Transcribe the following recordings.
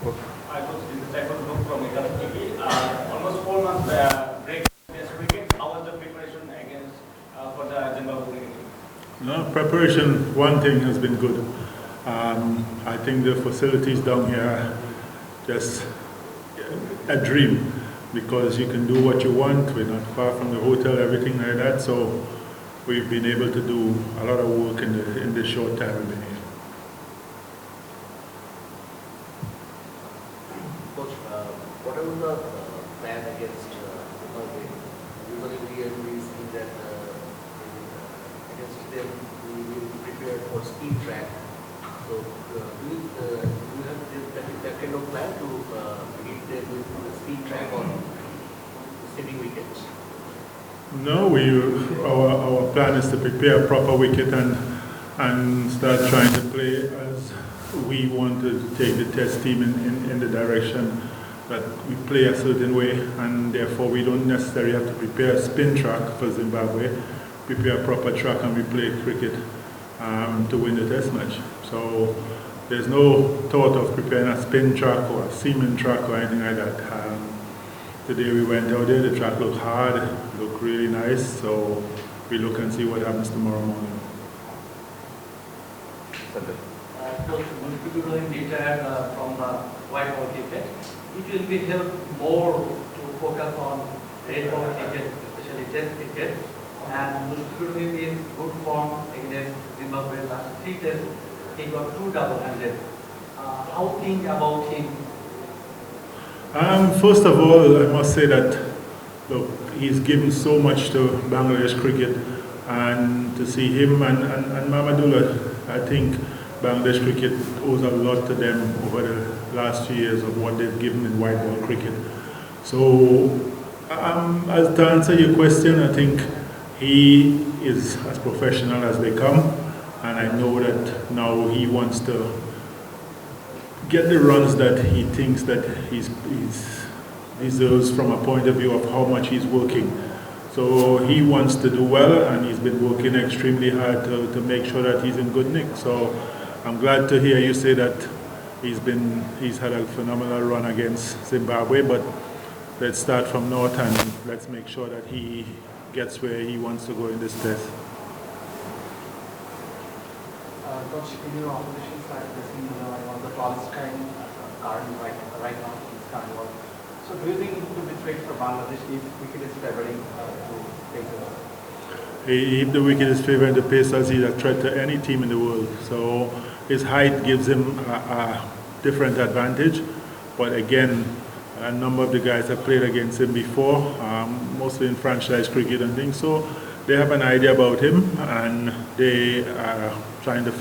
I was this type of look from Italy TV. Almost 4 months break test cricket. How was the preparation against for the Zimbabwe cricket team? No, preparation, one thing has been good. I think the facilities down here are just a dream because you can do what you want. We're not far from the hotel, everything like that. So we've been able to do a lot of work in the short time we've been here. Coach, what about the plan against Zimbabwe? Usually we see that against them we will prepare for speed track. So do you have that kind of plan to beat them with speed track or saving wickets? No, our plan is to prepare a proper wicket and start trying to play as we want to take the test team in the direction that we play a certain way, and therefore we don't necessarily have to prepare a spin track for Zimbabwe. Prepare a proper track and we play cricket to win the test match. So there's no thought of preparing a spin track or a seaming track or anything like that. Today we went out there, the track looked hard, looked really nice, so we look and see what happens tomorrow morning. Coach, when people are retired from the white ball cricket, it will be help more to focus on red ball cricket, especially test cricket, and Mustafa is in good form against Zimbabwe last 3 tests. He got 2 double-handed. How think about him? First of all, I must say that look, he's given so much to Bangladesh cricket, and to see him and Mamadullah, I think Bangladesh cricket owes a lot to them over the last few years of what they've given in white ball cricket. So, as to answer your question, I think he is as professional as they come, and I know that now he wants to get the runs that he thinks that he deserves from a point of view of how much he's working. So he wants to do well, and he's been working extremely hard to make sure that he's in good nick. So I'm glad to hear you say that he's had a phenomenal run against Zimbabwe, but let's start from north and let's make sure that he gets where he wants to go in this test. Coach, in your opposition side, this is one of the tallest guard right now in this carnival. So do you think it would be threat for Bangladesh if wicket is favoring to Pacers? If the wicket is favoring the Pacers, he's a threat to any team in the world. So his height gives him a different advantage. But again, a number of the guys have played against him before, mostly in franchise cricket and things. So they have an idea about him, and they are trying to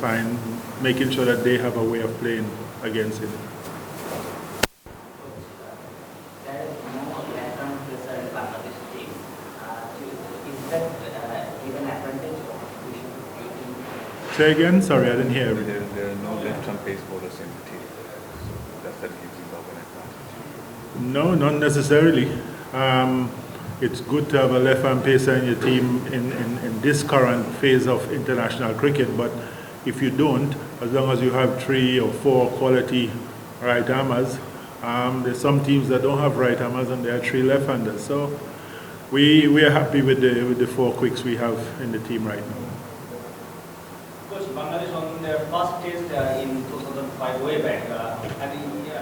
making sure that they have a way of playing against him. There is no left-arm placer in Bangladesh team. Is that given advantage or we should? Say again? Sorry, I didn't hear. There are no left-arm pace bowlers in the team. So does that give Zimbabwe an advantage? No, not necessarily. It's good to have a left-arm pacer in your team in this current phase of international cricket, but if you don't, as long as you have 3 or 4 quality right-armers, there's some teams that don't have right-armers and there are 3 left-handers. So we are happy with the 4 quicks we have in the team right now. Coach, Bangladesh on their first test in 2005 way back,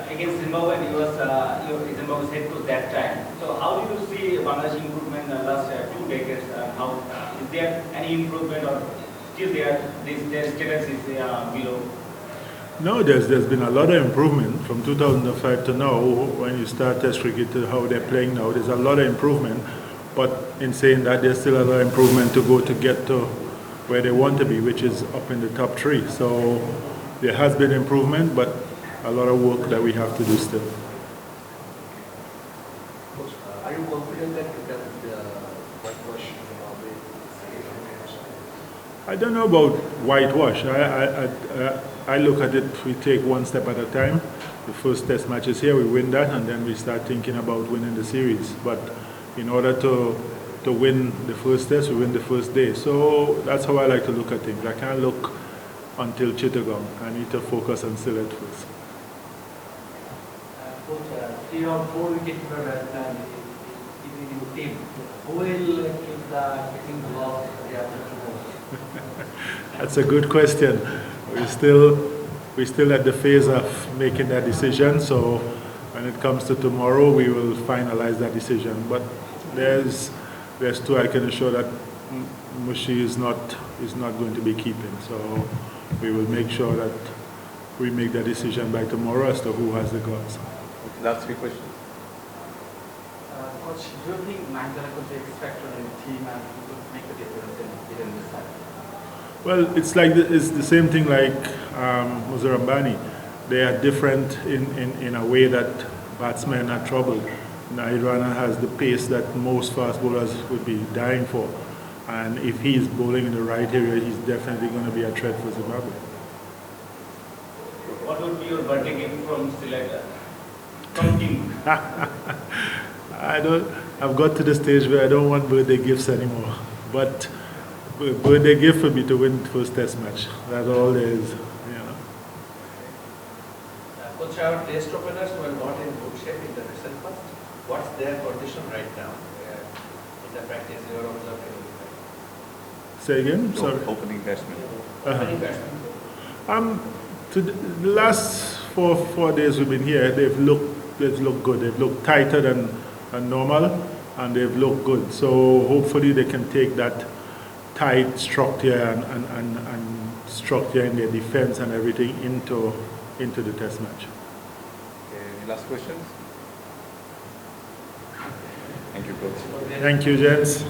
against Zimbabwe, and Zimbabwe was head coach that time. So how do you see Bangladesh improvement in the last 2 decades? How is there any improvement, or still their status is below? No, there's been a lot of improvement from 2005 to now. When you start Test cricket to how they're playing now, there's a lot of improvement. But in saying that, there's still a lot of improvement to go to get to where they want to be, which is up in the top 3. So there has been improvement, but a lot of work that we have to do still. Coach, are you confident that you can whitewash Zimbabwe? I don't know about whitewash. I look at it, we take one step at a time. The first test match is here, we win that, and then we start thinking about winning the series. But in order to win the first test, we win the first day. So that's how I like to look at things. I can't look until Chittagong. I need to focus on Sylhet first. Coach, 3 or 4 wicketkeeper batsman in your team. Who will keep the kicking the loss the other two balls? That's a good question. We're still at the phase of making that decision. So when it comes to tomorrow, we will finalize that decision. But there's two I can assure that Mushi is not going to be keeping. So we will make sure that we make that decision by tomorrow as to who has the gloves. Last 3 questions. Coach, do you think Magdala could be expected in the team and could make the difference in this side? Well, it's the same thing like Muzarambani. They are different in a way that batsmen are troubled. Nairana has the pace that most fast bowlers would be dying for. And if he's bowling in the right area, he's definitely going to be a threat for Zimbabwe. What would be your birthday gift from Sri from team? I've got to the stage where I don't want birthday gifts anymore. But birthday gift would be to win the first test match. That's all there is. Coach, our test openers were not in good shape in the recent past. What's their condition right now in the practice you are observing? Say again? Sorry. Opening batsman. Opening batsman. The last four days we've been here, they've looked good. They've looked tighter than normal, and they've looked good. So hopefully they can take that tight structure and structure in their defense and everything into the test match. Okay, any last questions? Thank you, Coach. Thank you, gents.